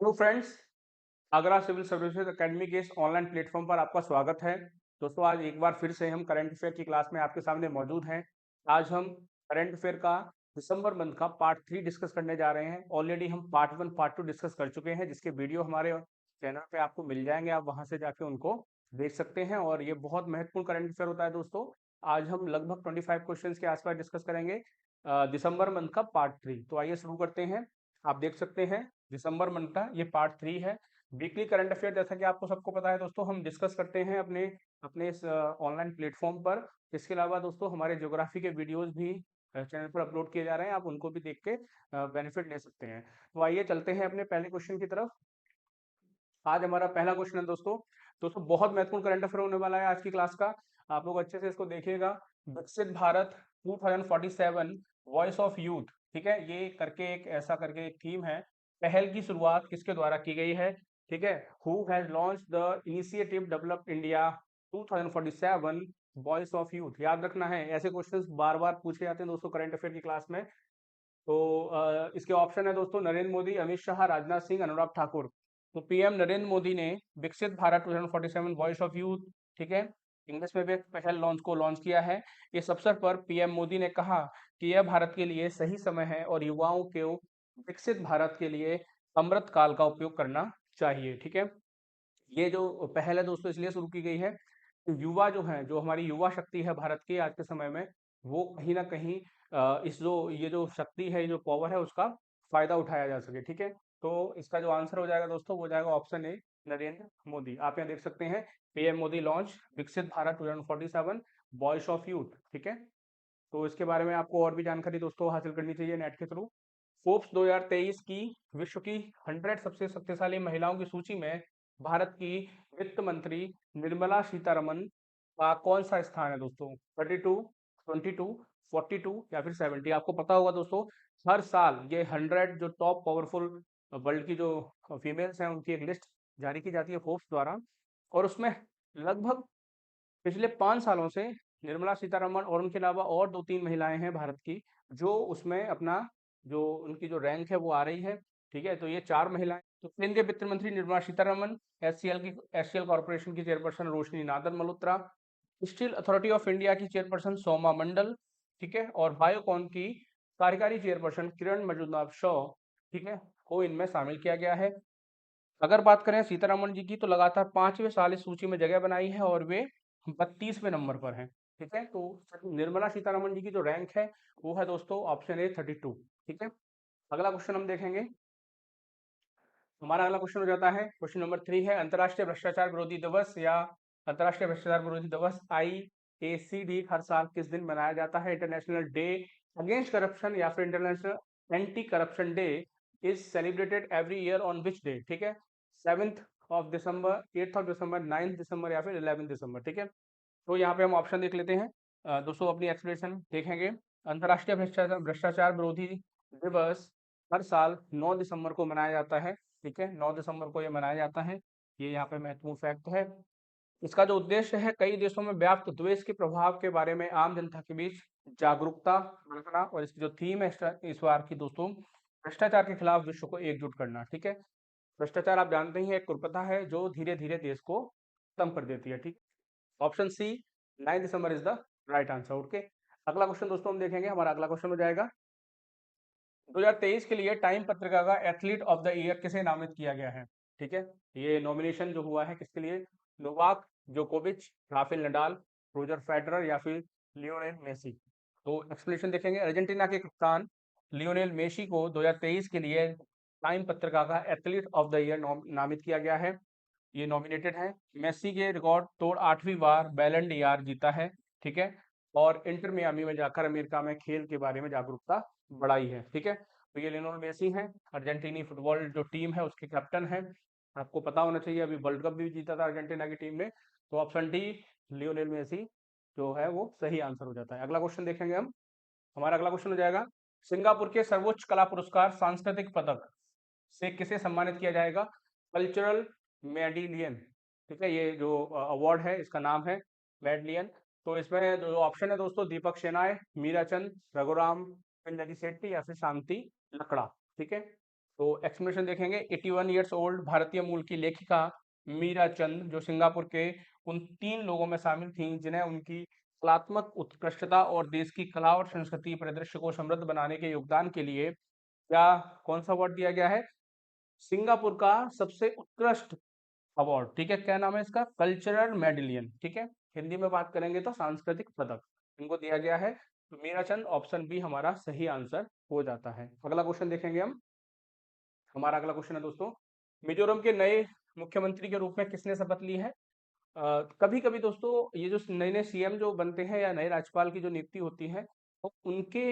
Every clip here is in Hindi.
Hello friends, Agra civil services academy के इस ऑनलाइन प्लेटफॉर्म पर आपका स्वागत है। दोस्तों, आज एक बार फिर से हम करंट अफेयर की क्लास में आपके सामने मौजूद हैं। आज हम करंट अफेयर का दिसंबर मंथ का पार्ट 3 डिस्कस करने जा रहे हैं। ऑलरेडी हम पार्ट 1 पार्ट 2 डिस्कस कर चुके हैं, जिसके वीडियो हमारे चैनल पे आपको मिल जाएंगे। आप वहां से जाके उनको देख सकते हैं और ये बहुत महत्वपूर्ण करंट अफेयर होता है। दोस्तों, आज हम लगभग 25 क्वेश्चन के आसपास डिस्कस करेंगे दिसंबर मंथ का पार्ट 3। तो आइए शुरू करते हैं। आप देख सकते हैं दिसंबर मंथ का ये पार्ट 3 है। वीकली करंट अफेयर, जैसा कि आपको सबको पता है दोस्तों, हम डिस्कस करते हैं अपने अपने इस ऑनलाइन प्लेटफॉर्म पर। इसके अलावा दोस्तों हमारे ज्योग्राफी के वीडियोस भी चैनल पर अपलोड किए जा रहे हैं। आप उनको भी देख के बेनिफिट ले सकते हैं। तो आइए चलते हैं अपने पहले क्वेश्चन की तरफ। आज हमारा पहला क्वेश्चन है दोस्तों। दोस्तों, बहुत महत्वपूर्ण करंट अफेयर होने वाला है आज की क्लास का। आप लोग अच्छे से इसको देखिएगा। विकसित भारत 2047 वॉइस ऑफ यूथ, ठीक है, ये करके एक ऐसा करके एक थीम है। पहल की शुरुआत किसके द्वारा की गई है? ठीक है, who has launch the initiative develop India 2047 voice of youth. याद रखना है, ऐसे क्वेश्चंस बार बार पूछे जाते हैं दोस्तों करंट अफेयर की क्लास में। तो इसके ऑप्शन है दोस्तों नरेंद्र मोदी, अमित शाह, राजनाथ सिंह, अनुराग ठाकुर। तो पीएम नरेंद्र मोदी ने विकसित भारत 2047 वॉइस ऑफ यूथ, ठीक है, इंग्लिश में भी एक पहल लॉन्च किया है। इस अवसर पर पीएम मोदी ने कहा कि यह भारत के लिए सही समय है और युवाओं को विकसित भारत के लिए अमृत काल का उपयोग करना चाहिए। ठीक है, ये जो पहल है दोस्तों इसलिए शुरू की गई है कि युवा जो है, जो हमारी युवा शक्ति है भारत की आज के समय में, वो कहीं ना कहीं इस जो ये जो शक्ति है, ये जो पावर है, उसका फायदा उठाया जा सके। ठीक है, तो इसका जो आंसर हो जाएगा दोस्तों, वो हो जाएगा ऑप्शन ए, नरेंद्र मोदी। आप यहाँ देख सकते हैं, पीएम मोदी लॉन्च विकसित भारत 2047 वॉइस ऑफ यूथ। ठीक है, तो इसके बारे में आपको और भी जानकारी दोस्तों हासिल करनी चाहिए नेट के थ्रू। फोर्ब्स 2023 की विश्व की 100 सबसे शक्तिशाली महिलाओं की सूची में भारत की वित्त मंत्री निर्मला सीतारमन का कौन सा स्थान है दोस्तों? 32, 22, 42 या फिर 70? आपको पता होगा दोस्तों, हर साल ये 100 जो टॉप पावरफुल वर्ल्ड की जो फीमेल्स हैं, उनकी एक लिस्ट जारी की जाती है फोर्ब्स द्वारा। और उसमें लगभग पिछले 5 सालों से निर्मला सीतारमण और उनके अलावा और 2-3 महिलाएं हैं भारत की, जो उसमें अपना जो उनकी जो रैंक है वो आ रही है। ठीक है, तो ये 4 महिलाएं। तो केंद्रीय वित्त मंत्री निर्मला सीतारमण, एचसीएल कॉर्पोरेशन की chairperson Roshni Nadar Malhotra, steel authority of India की चेयरपर्सन सोमा मंडल, ठीक है, और बायोकॉन की कार्यकारी चेयरपर्सन किरण मजूमदार शॉ, ठीक है, को इनमें शामिल किया गया है। अगर बात करें सीतारमण जी की, तो लगातार 5वें साल इस सूची में जगह बनाई है और वे 32वें नंबर पर हैं। ठीक है, तो निर्मला सीतारमण जी की जो रैंक है वो है दोस्तों ऑप्शन ए 32। ठीक है, अगला क्वेश्चन हम देखेंगे। हमारा अगला क्वेश्चन हो जाता है, क्वेश्चन नंबर 3 है, अंतर्राष्ट्रीय भ्रष्टाचार विरोधी दिवस या अंतर्राष्ट्रीय भ्रष्टाचार विरोधी दिवस IACD हर साल किस दिन मनाया जाता है? इंटरनेशनल डे अगेंस्ट करप्शन या फिर international anti corruption day is celebrated every year on which day? ठीक है, 7 दिसंबर, 8 दिसंबर, 9 दिसंबर या फिर 11 दिसंबर? ठीक है, तो यहाँ पे हम ऑप्शन देख लेते हैं। दोस्तों अपनी एक्सप्लेनेशन देखेंगे। अंतर्राष्ट्रीय भ्रष्टाचार भ्रष्टाचार विरोधी दिवस हर साल 9 दिसंबर को मनाया जाता है। ठीक है, 9 दिसंबर को ये मनाया जाता है। ये यहाँ पे महत्वपूर्ण फैक्ट है। इसका जो उद्देश्य है, कई देशों में व्याप्त द्वेष के प्रभाव के बारे में आम जनता के बीच जागरूकता बढ़ाना। और इसकी जो थीम है इस बार की दोस्तों, भ्रष्टाचार के खिलाफ विश्व को एकजुट करना। ठीक है, भ्रष्टाचार आप जानते ही है, एक कुप्रथा है जो धीरे धीरे देश को खत्म कर देती है। ठीक, option C 9 December is the right answer. Okay, अगला क्वेश्चन दोस्तों हम देखेंगे। हमारा अगला क्वेश्चन हो जाएगा, 2023 के लिए टाइम पत्रिका का एथलीट ऑफ द ईयर किसे नामित किया गया है? ठीक है, ये नॉमिनेशन जो हुआ है किसके लिए? नोवाक जोकोविच, राफेल नडाल, रोजर फेडरर या फिर लियोनेल मेसी? तो एक्सप्लेनेशन देखेंगे। अर्जेंटीना के कप्तान लियोनेल मेसी को 2023 के लिए टाइम पत्रिका का एथलीट ऑफ द ईयर नामित किया गया है। ये नॉमिनेटेड है। मेसी के रिकॉर्ड तोड़ 8वीं बार बैलन डीआर जीता है। ठीक है, और इंटर मियामी में जाकर अमेरिका में खेल के बारे में जागरूकता बढ़ाई है। ठीक है, तो ये लियोनेल मेसी हैं, अर्जेंटीनी फुटबॉल जो टीम है उसके कैप्टन हैं। आपको पता होना चाहिए, अभी वर्ल्ड कप भी जीता था अर्जेंटीना की टीम ने। तो ऑप्शन डी लियोनेल मेसी जो है वो सही आंसर हो जाता है। अगला क्वेश्चन देखेंगे हम। हमारा अगला क्वेश्चन हो जाएगा, सिंगापुर के सर्वोच्च कला पुरस्कार सांस्कृतिक पदक से किसे सम्मानित किया जाएगा? कल्चरल मेडिलियन। ठीक है, ये जो अवार्ड है इसका नाम है मेडलियन। तो इसमें जो ऑप्शन है दोस्तों, दीपक शेनाय, मीरा चंद, रघुराम पिल्लरी शेट्टी या फिर शांति लकड़ा? ठीक है, तो एक्सप्लेनेशन देखेंगे। 81 ईयर्स ओल्ड भारतीय मूल की लेखिका मीरा चंद, जो सिंगापुर के उन 3 लोगों में शामिल थीं जिन्हें उनकी कलात्मक उत्कृष्टता और देश की कला और संस्कृति परिदृश्य को समृद्ध बनाने के योगदान के लिए क्या कौन सा अवार्ड दिया गया है? सिंगापुर का सबसे उत्कृष्ट अवार्ड, ठीक है। क्या नाम है इसका? कल्चरल मेडलियन, ठीक है। हिंदी में बात करेंगे तो सांस्कृतिक पदक इनको दिया गया है। तो मीरा चंद ऑप्शन बी हमारा सही आंसर हो जाता है। अगला क्वेश्चन देखेंगे हम। हमारा अगला क्वेश्चन है दोस्तों, मिजोरम के नए मुख्यमंत्री के रूप में किसने शपथ ली है? कभी कभी दोस्तों ये जो नए नए सीएम जो बनते हैं या नए राज्यपाल की जो नियुक्ति होती है, तो उनके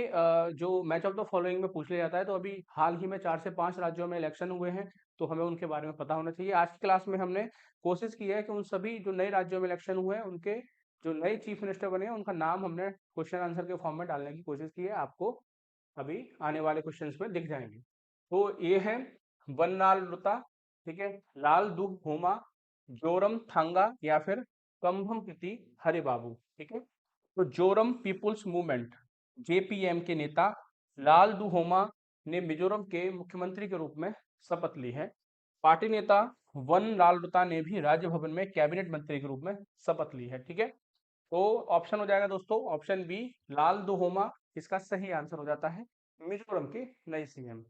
जो मैच ऑफ द फॉलोइंग में पूछ लिया जाता है। तो अभी हाल ही में 4 से 5 राज्यों में इलेक्शन हुए हैं, तो हमें उनके बारे में पता होना चाहिए। आज की क्लास में हमने कोशिश की है कि उन सभी जो नए राज्यों में इलेक्शन हुए हैं उनके जो नए चीफ मिनिस्टर बने हैं उनका नाम हमने क्वेश्चन आंसर के फॉर्म में डालने की कोशिश की है। आपको अभी आने वाले क्वेश्चंस में दिख जाएंगे। तो ये है वननाल लुता, ठीक है, लाल दुख होमा, जोरम थांगा या फिर कंभम प्रति हरे बाबू, ठीक है। तो जोरम पीपुल्स मूवमेंट जेपीएम के नेता लाल दुहोमा ने मिजोरम के मुख्यमंत्री के रूप में शपथ ली है। पार्टी नेता वन लालरुता ने भी राज्य भवन में कैबिनेट मंत्री के रूप में शपथ ली है, ठीक है। तो ऑप्शन हो जाएगा दोस्तों ऑप्शन बी, लाल दुहोमा इसका सही आंसर हो जाता है, मिजोरम के नए सीएम।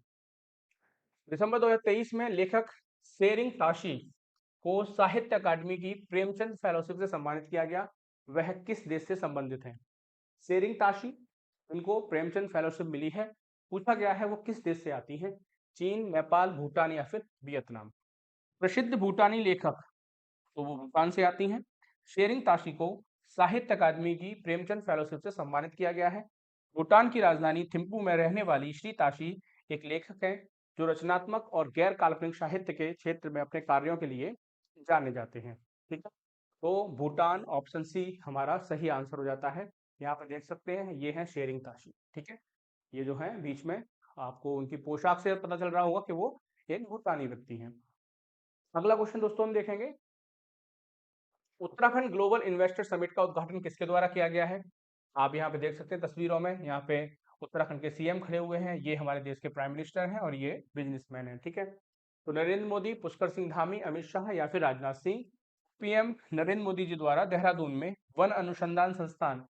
दिसंबर 2023 में लेखक सेरिंग ताशी को साहित्य अकादमी की प्रेमचंद फेलोशिप से सम्मानित किया गया। वह किस देश से संबंधित है? सेरिंग ताशी, इनको प्रेमचंद फेलोशिप मिली है। पूछा गया है वो किस देश से आती है? चीन, नेपाल, भूटान या फिर वियतनाम। प्रसिद्ध भूटानी लेखक, तो वो भूटान से आती हैं। शेरिंग ताशी को साहित्य अकादमी की प्रेमचंद फेलोशिप से सम्मानित किया गया है। भूटान की राजधानी थिम्पू में रहने वाली श्री ताशी एक लेखक है जो रचनात्मक और गैर काल्पनिक साहित्य के क्षेत्र में अपने कार्यों के लिए जाने जाते हैं, ठीक है। तो भूटान ऑप्शन सी हमारा सही आंसर हो जाता है। यहाँ पर देख सकते हैं ये है शेरिंग ताशी, ठीक है। ये जो है बीच में आपको उनकी पोशाक से पता चल रहा होगा कि वो एक भूटानी व्यक्ति हैं। अगला क्वेश्चन दोस्तों हम देखेंगे, उत्तराखंड ग्लोबल इन्वेस्टर समिट का उद्घाटन किसके द्वारा किया गया है? आप यहाँ पे देख सकते हैं तस्वीरों में, यहाँ पे उत्तराखंड के सीएम खड़े हुए हैं, ये हमारे देश के प्राइम मिनिस्टर हैं और ये बिजनेसमैन हैं, ठीक है। तो नरेंद्र मोदी, पुष्कर सिंह धामी, अमित शाह या फिर राजनाथ सिंह। पीएम नरेंद्र मोदी जी द्वारा देहरादून में वन अनुसंधान संस्थान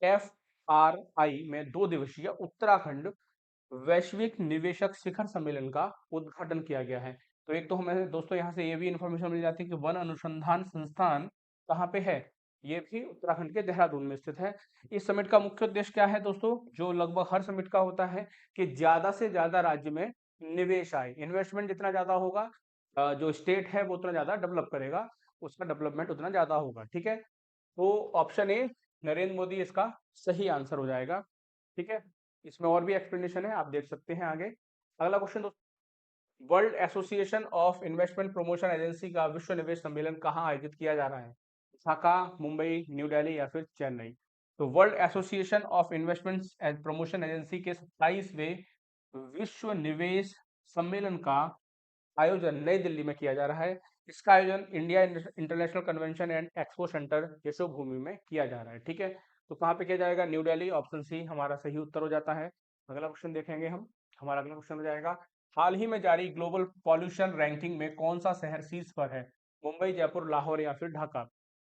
FRI में 2 दिवसीय उत्तराखंड वैश्विक निवेशक शिखर सम्मेलन का उद्घाटन किया गया है। तो एक तो हमें दोस्तों यहाँ से ये भी इंफॉर्मेशन मिल जाती है कि वन अनुसंधान संस्थान कहाँ पे है? ये भी उत्तराखंड के देहरादून में स्थित है। इस समिट का मुख्य उद्देश्य क्या है दोस्तों? जो लगभग हर समिट का होता है कि ज्यादा से ज्यादा राज्य में निवेश आए। इन्वेस्टमेंट जितना ज्यादा होगा, जो स्टेट है वो उतना ज्यादा डेवलप करेगा, उसका डेवलपमेंट उतना ज्यादा होगा, ठीक है। तो ऑप्शन ए नरेंद्र मोदी इसका सही आंसर हो जाएगा, ठीक है। इसमें और भी एक्सप्लेनेशन है, आप देख सकते हैं आगे। अगला क्वेश्चन दोस्तों, world association of investment promotion agency का विश्व निवेश सम्मेलन कहाँ आयोजित किया जा रहा है? ढाका, मुंबई, न्यू दिल्ली या फिर चेन्नई। तो world association of investment and promotion agency के 27वें विश्व निवेश सम्मेलन का आयोजन नई दिल्ली में किया जा रहा है। इसका आयोजन India international convention and expo centre Yashobhoomi में किया जा रहा है, ठीक है। तो कहाँ पे किया जाएगा? न्यू दिल्ली, ऑप्शन सी हमारा सही उत्तर हो जाता है। अगला क्वेश्चन देखेंगे हम। हमारा अगला क्वेश्चन हो जाएगा, हाल ही में जारी ग्लोबल पॉल्यूशन रैंकिंग में कौन सा शहर शीर्ष पर है? मुंबई, जयपुर, लाहौर या फिर ढाका।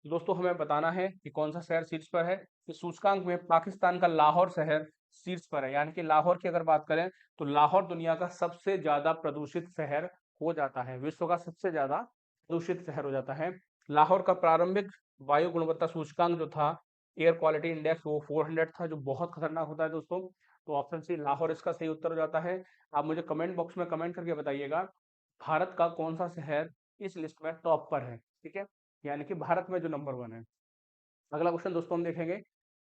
दोस्तों हमें बताना है कि कौन सा शहर शीर्ष पर है। इस सूचकांक में पाकिस्तान का लाहौर शहर शीर्ष पर है। यानी कि लाहौर की अगर बात करें तो लाहौर दुनिया का सबसे ज्यादा प्रदूषित शहर हो जाता है, विश्व का सबसे ज्यादा प्रदूषित शहर हो जाता है। लाहौर का प्रारंभिक वायु गुणवत्ता सूचकांक जो था, एयर क्वालिटी इंडेक्स, वो 400 था, जो बहुत खतरनाक होता है दोस्तों। तो ऑप्शन सी लाहौर इसका सही उत्तर हो जाता है। आप मुझे कमेंट बॉक्स में कमेंट करके बताइएगा भारत का कौन सा शहर इस लिस्ट में टॉप पर है, ठीक है, यानी कि भारत में जो नंबर 1 है। अगला क्वेश्चन दोस्तों हम देखेंगे।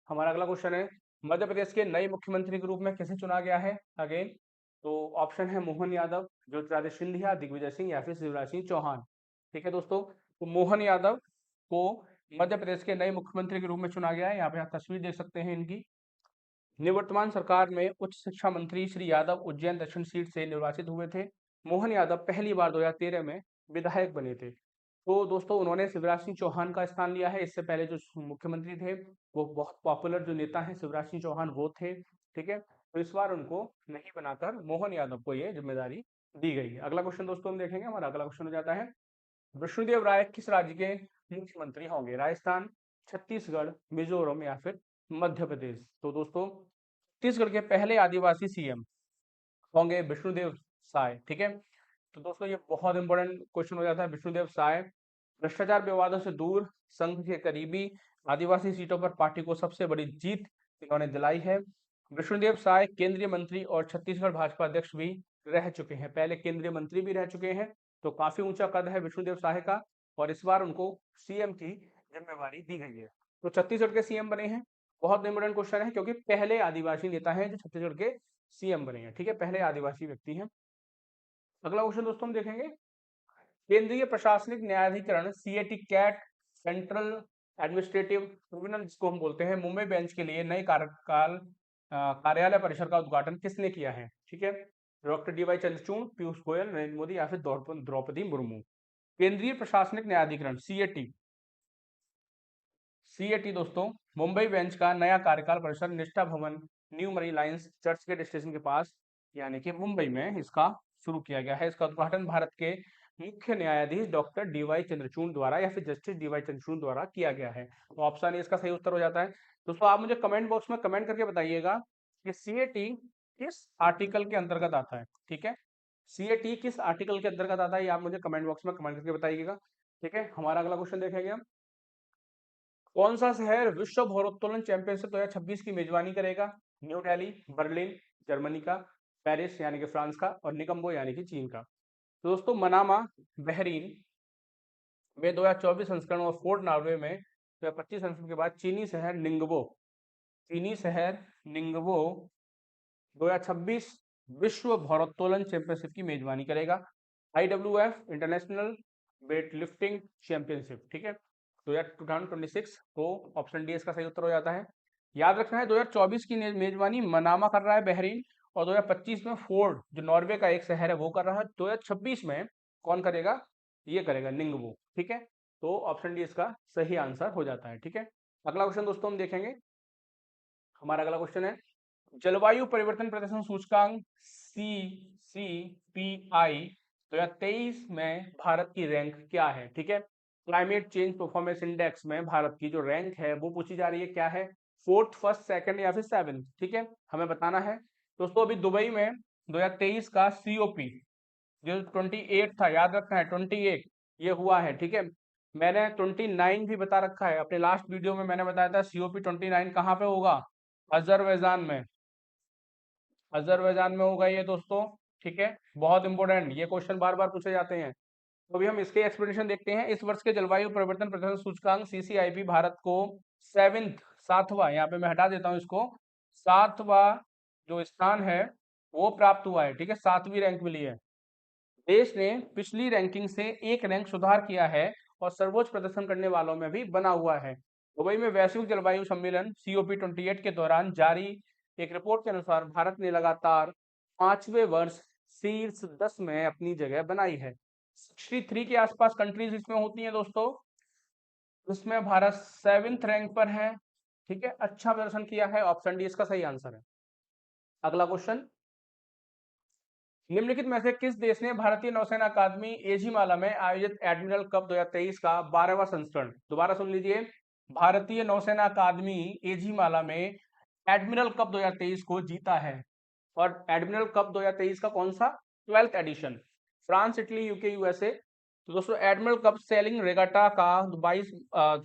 हमारा अगला क्वेश्चन है, मध्य प्रदेश के नए मुख्यमंत्री के रूप में किसे चुना गया है? अगेन तो ऑप्शन है मोहन यादव, ज्योतिरादित्य सिंधिया, दिग्विजय सिंह या फिर शिवराज सिंह चौहान, ठीक है दोस्तों। तो मोहन यादव को मध्य प्रदेश के नए मुख्यमंत्री के रूप में चुना गया है। यहाँ पे आप तस्वीर देख सकते हैं इनकी। निवर्तमान सरकार में उच्च शिक्षा मंत्री श्री यादव उज्जैन दक्षिण सीट से निर्वाचित हुए थे। मोहन यादव पहली बार 2013 में विधायक बने थे। तो दोस्तों उन्होंने शिवराज सिंह चौहान का स्थान लिया है। इससे पहले जो मुख्यमंत्री थे वो बहुत पॉपुलर जो नेता हैं शिवराज सिंह चौहान वो थे, ठीक है। तो इस बार उनको नहीं बनाकर मोहन यादव को ये जिम्मेदारी दी गई है। अगला क्वेश्चन दोस्तों हम देखेंगे, हमारा अगला क्वेश्चन हो जाता है, विष्णुदेव राय किस राज्य के मुख्यमंत्री होंगे? राजस्थान, छत्तीसगढ़, मिजोरम या फिर मध्य प्रदेश? तो दोस्तों छत्तीसगढ़ के पहले आदिवासी सीएम होंगे विष्णुदेव साय। ठीक है, तो दोस्तों ये बहुत इंपॉर्टेंट क्वेश्चन हो जाता है। विष्णुदेव साय भ्रष्टाचार विवादों से दूर, संघ के करीबी, आदिवासी सीटों पर पार्टी को सबसे बड़ी जीत इन्होंने दिलाई है। विष्णुदेव साय केंद्रीय मंत्री और छत्तीसगढ़ भाजपा अध्यक्ष भी रह चुके हैं, पहले केंद्रीय मंत्री भी रह चुके हैं, तो काफी ऊंचा कद है विष्णुदेव साय का, और इस बार उनको सीएम की जिम्मेवारी दी गई है। तो छत्तीसगढ़ के सीएम बने हैं, बहुत इंपॉर्टेंट क्वेश्चन है क्योंकि पहले आदिवासी नेता हैं जो छत्तीसगढ़ के सीएम बने हैं। ठीक है, पहले आदिवासी व्यक्ति हैं। अगला क्वेश्चन दोस्तों हम देखेंगे, केंद्रीय प्रशासनिक न्यायाधिकरण CAT CAT central administrative tribunal जिसको हम बोलते हैं, मुंबई बेंच के लिए नए कार्यालय परिसर का उद्घाटन किसने किया है? ठीक है, doctor D Y Chandrachud, Piyush Goyal, Narendra Modi या फिर द्रौपदी मुर्मू? केंद्रीय प्रशासनिक न्यायाधिकरण सीएटी, सीएटी दोस्तों मुंबई बेंच का नया कार्यकाल परिसर Nishtha Bhavan New Marine Lines Churchgate station के पास यानी कि मुंबई में इसका शुरू किया गया है। इसका उद्घाटन भारत के मुख्य न्यायाधीश डॉक्टर डीवाई चंद्रचूड़ द्वारा या फिर जस्टिस डीवाई चंद्रचूड़ द्वारा किया गया है। तो ऑप्शन ए इसका सही उत्तर हो जाता है। दोस्तों आप मुझे कमेंट बॉक्स में कमेंट करके बताइएगा कि सीएटी किस आर्टिकल के अंतर्गत आता है। ठीक है, सीएटी किस आर्टिकल के अंतर्गत आता है, ये आप मुझे कमेंट बॉक्स में कमेंट करके बताइएगा। ठीक है, हमारा अगला क्वेश्चन देखेंगे हम, कौन सा शहर विश्व भारोत्तोलन चैंपियनशिप 2026 की मेजबानी करेगा? न्यू दिल्ली, बर्लिन जर्मनी का, पेरिस यानी कि फ्रांस का, और निकम्बो यानी कि चीन का? तो दोस्तों मनामा बहरीन में 2024 संस्करण और फोर्ट नॉर्वे में 2025 संस्करण के बाद चीनी शहर निंगबो 2026 विश्व भारोत्तोलन चैंपियनशिप की मेजबानी करेगा। IWF international weight lifting championship. ठीक है, 2026, तो ऑप्शन डी इसका सही उत्तर हो जाता है। याद रखना है 2024 की मेजबानी मनामा कर रहा है बहरीन, और 2025 में फोर्ड जो नॉर्वे का एक शहर है वो कर रहा है। 2026 में कौन करेगा? ये करेगा निंगबो। ठीक है, तो ऑप्शन डी इसका सही आंसर हो जाता है। ठीक है, अगला क्वेश्चन दोस्तों हम देखेंगे, हमारा अगला क्वेश्चन है, जलवायु परिवर्तन प्रदर्शन सूचकांक CCPI 2023 में भारत की रैंक क्या है? ठीक है, क्लाइमेट चेंज परफॉर्मेंस इंडेक्स में भारत की जो रैंक है वो पूछी जा रही है, क्या है? फोर्थ, फर्स्ट, सेकंड या फिर सेवेंथ? ठीक है, हमें बताना है। दोस्तों अभी दुबई में 2023 का COP जो 28 था, याद रखना है 28 ये हुआ है। ठीक है, मैंने 29 भी बता रखा है अपने लास्ट वीडियो में, मैंने बताया था COP 29 कहाँ पे होगा? अजरबैजान में, अजरबैजान में होगा ये दोस्तों। ठीक है, बहुत इंपॉर्टेंट, ये क्वेश्चन बार बार पूछे जाते हैं। तो अभी हम इसके एक्सप्लेनेशन देखते हैं। इस वर्ष के जलवायु परिवर्तन प्रदर्शन सूचकांक CCIP भारत को सेवेंथ, सातवां, यहाँ पे मैं हटा देता हूँ इसको, सातवां जो स्थान है वो प्राप्त हुआ है। ठीक है, सातवीं रैंक मिली है। देश ने पिछली रैंकिंग से एक रैंक सुधार किया है और सर्वोच्च प्रदर्शन करने वालों में भी बना हुआ है। दुबई में वैश्विक जलवायु सम्मेलन COP 28 के दौरान जारी एक रिपोर्ट के अनुसार भारत ने लगातार 5वें वर्ष शीर्ष 10 में अपनी जगह बनाई है। 63 के आसपास कंट्रीज इसमें होती हैं दोस्तों, इसमें भारत सेवेंथ रैंक पर है। ठीक है, अच्छा प्रदर्शन किया है, ऑप्शन डी इसका सही आंसर है। अगला क्वेश्चन, निम्नलिखित में से किस देश ने भारतीय नौसेना अकादमी एझिमाला में आयोजित एडमिरल कप 2023 का 12वां संस्करण, दोबारा सुन लीजिए, भारतीय नौसेना अकादमी एझिमाला में एडमिरल कप 2023 को जीता है? और एडमिरल कप 2023 का कौन सा? 12th edition, France, Italy, UK, USA. तो दोस्तों एडमिरल कप सेलिंग रेगाटा का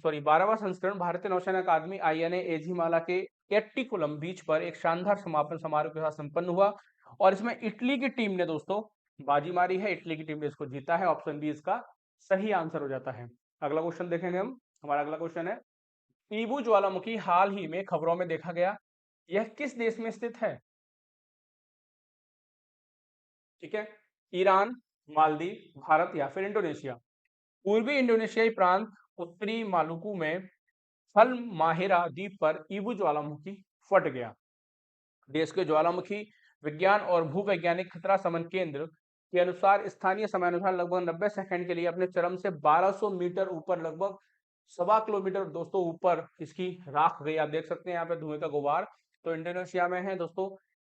12वां संस्करण भारतीय नौसेना अकादमी INA एझिमाला के एट्टिकुलम बीच पर एक शानदार समापन समारोह के साथ संपन्न हुआ, और इसमें इटली की टीम ने दोस्तों बाजी मारी है, इटली की टीम ने इसको जीता है। ऑप्शन बी इसका सही आंसर हो जाता है। अगला क्वेश्चन देखेंगे हम, हमारा अगला क्वेश्चन है, ईबू ज्वालामुखी हाल ही में खबरों में देखा गया, यह किस देश में स्थित है? ठीक है, ईरान, मालदीव, भारत या फिर इंडोनेशिया? पूर्वी इंडोनेशियाई प्रांत उत्तरी मालुकू में फलमाहिरा द्वीप पर ईबू ज्वालामुखी फट गया। देश के ज्वालामुखी विज्ञान और भूवैज्ञानिक खतरा समन केंद्र के अनुसार स्थानीय समयानुसार लगभग 90 सेकंड के लिए अपने चरम से 1200 मीटर ऊपर, लगभग 1.25 किलोमीटर दोस्तों ऊपर इसकी राख गई। आप देख सकते हैं यहाँ पे धुएं का गुबार, तो इंडोनेशिया में है दोस्तों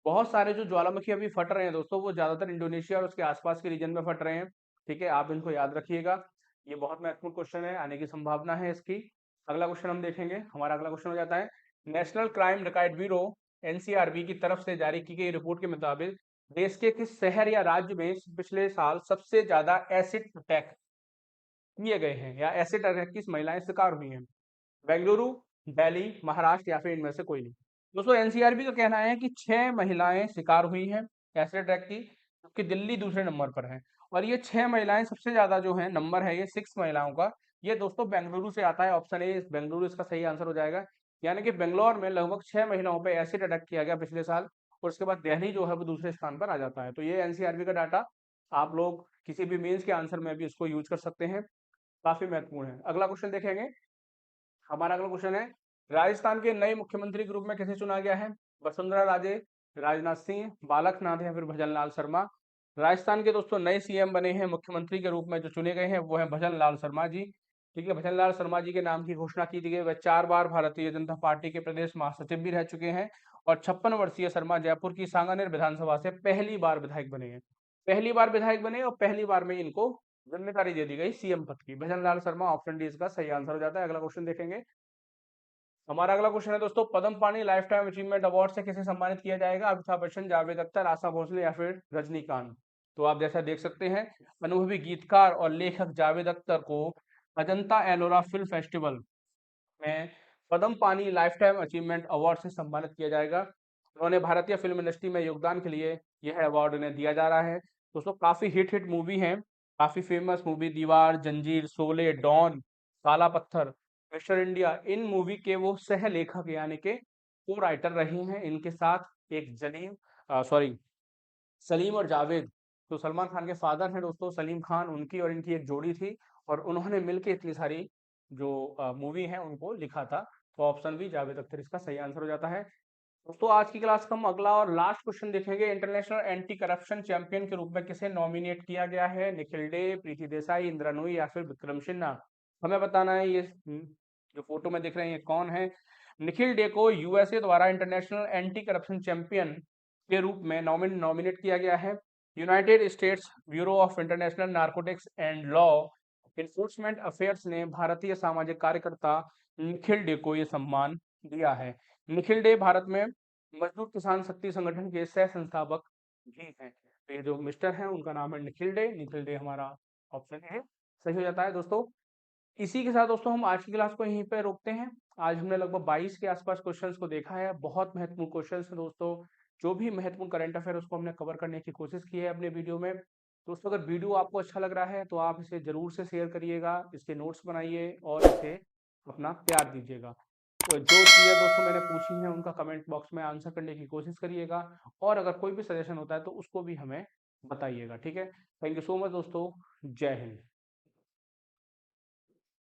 बहुत सारे जो ज्वालामुखी अभी फट रहे हैं दोस्तों, वो ज़्यादातर इंडोनेशिया और उसके आसपास के रीजन में फट रहे हैं। ठीक है, आप इनको याद रखिएगा। ये बहुत महत्वपूर्ण क्वेश्चन है, आने की संभावना है इसकी। अगला क्वेश्चन हम देखेंगे। हमारा अगला क्वेश्चन हो जाता है, national crime record bureau NCRB की तरफ से जारी की गई रिपोर्ट के मुताबिक देश के किस शहर या राज्य में पिछले साल सबसे ज्यादा एसिड अटैक किए गए हैं या एसिड अटैक की महिलाएं शिकार हुई हैं? बेंगलुरु, दिल्ली, महाराष्ट्र या फिर इनमें से कोई नहीं। दोस्तों एनसीआरबी का कहना है कि 6 महिलाएं शिकार हुई हैं एसिड अटैक की, जबकि दिल्ली दूसरे नंबर पर है। और ये 6 महिलाएं सबसे ज्यादा जो है, नंबर है ये 6 महिलाओं का, ये दोस्तों बेंगलुरु से आता है। ऑप्शन ए बेंगलुरु इसका सही आंसर हो जाएगा। यानी कि बेंगलोर में लगभग 6 महिलाओं पर एसिड अटैक किया गया पिछले साल, और उसके बाद दिल्ली जो है वो दूसरे स्थान पर आ जाता है। तो ये एनसीआरबी का डाटा आप लोग किसी भी मेंस के आंसर में भी इसको यूज कर सकते हैं, काफी महत्वपूर्ण है। अगला क्वेश्चन देखेंगे। हमारा अगला क्वेश्चन है, राजस्थान के नए मुख्यमंत्री के रूप में किसे चुना गया है? वसुंधरा राजे, राजनाथ सिंह, बालक नाथ या फिर भजनलाल शर्मा? राजस्थान के दोस्तों नए सीएम बने हैं, मुख्यमंत्री के रूप में जो चुने गए हैं वो है भजनलाल शर्मा जी। ठीक है, भजनलाल शर्मा जी के नाम की घोषणा की गई। वह 4 बार भारतीय जनता पार्टी के प्रदेश महासचिव भी रह चुके हैं। और 56 वर्षीय शर्मा जयपुर की सांगानेर विधानसभा से पहली बार विधायक बने हैं। पहली बार विधायक बने और पहली बार में इनको जिम्मेदारी दे दी गई सीएम पद की। भजनलाल शर्मा, ऑप्शन डी इसका सही आंसर हो जाता है। अगला क्वेश्चन देखेंगे। हमारा अगला क्वेश्चन है दोस्तों, पद्म पानी लाइफ टाइम अचीवमेंट अवार्ड से किसे सम्मानित किया जाएगा? अमिताभ बच्चन, जावेद अख्तर, आशा भोसले या फिर रजनीकांत? तो आप जैसा देख सकते हैं, अनुभवी गीतकार और लेखक जावेद अख्तर को अजंता एलोरा फिल्म फेस्टिवल में पद्म पानी लाइफ टाइम अचीवमेंट अवार्ड से सम्मानित किया जाएगा। उन्होंने भारतीय फिल्म इंडस्ट्री में योगदान के लिए यह अवार्ड उन्हें दिया जा रहा है। दोस्तों काफी हिट हिट मूवी है, काफी फेमस मूवी, दीवार, जंजीर, शोले, डॉन, काला पत्थर, मिस्टर इंडिया, इन मूवी के वो सह लेखक यानी के को राइटर रहे हैं। इनके साथ एक सलीम और जावेद, तो सलमान खान के फादर हैं दोस्तों सलीम खान, उनकी और इनकी एक जोड़ी थी, और उन्होंने मिलके इतनी सारी जो मूवी है उनको लिखा था। तो ऑप्शन बी जावेद अख्तर इसका सही आंसर हो जाता है। दोस्तों आज की क्लास का हम अगला और लास्ट क्वेश्चन देखेंगे। इंटरनेशनल एंटी करप्शन चैंपियन के रूप में किसे नॉमिनेट किया गया है? निखिल डे, प्रीति देसाई, इंदिरा नूई या फिर विक्रम सिन्हा? हमें बताना है। ये जो फोटो में दिख रहे हैं ये कौन है? निखिल डे को यूएसए द्वारा इंटरनेशनल एंटी करप्शन चैंपियन के रूप में नॉमिनेट किया गया है। United states bureau of international narcotics and law enforcement affairs ने भारतीय सामाजिक कार्यकर्ता निखिल डे को ये सम्मान दिया है। निखिल डे भारत में मजदूर किसान शक्ति संगठन के सह संस्थापक भी हैं। तो ये जो मिस्टर हैं उनका नाम है निखिल डे। निखिल डे हमारा ऑप्शन है सही हो जाता है। दोस्तों इसी के साथ दोस्तों हम आज की क्लास को यहीं पे रोकते हैं। आज हमने लगभग 22 के आसपास क्वेश्चंस को देखा है, बहुत महत्वपूर्ण क्वेश्चंस हैं दोस्तों। जो भी महत्वपूर्ण करंट अफेयर उसको हमने कवर करने की कोशिश की है अपने वीडियो में। दोस्तों अगर वीडियो आपको अच्छा लग रहा है तो आप इसे जरूर से शेयर करिएगा, इसके नोट्स बनाइए और इसे अपना प्यार दीजिएगा। तो जो चीज़ें दोस्तों मैंने पूछी हैं उनका कमेंट बॉक्स में आंसर करने की कोशिश करिएगा, और अगर कोई भी सजेशन होता है तो उसको भी हमें बताइएगा। ठीक है, थैंक यू सो मच दोस्तों, जय हिंद।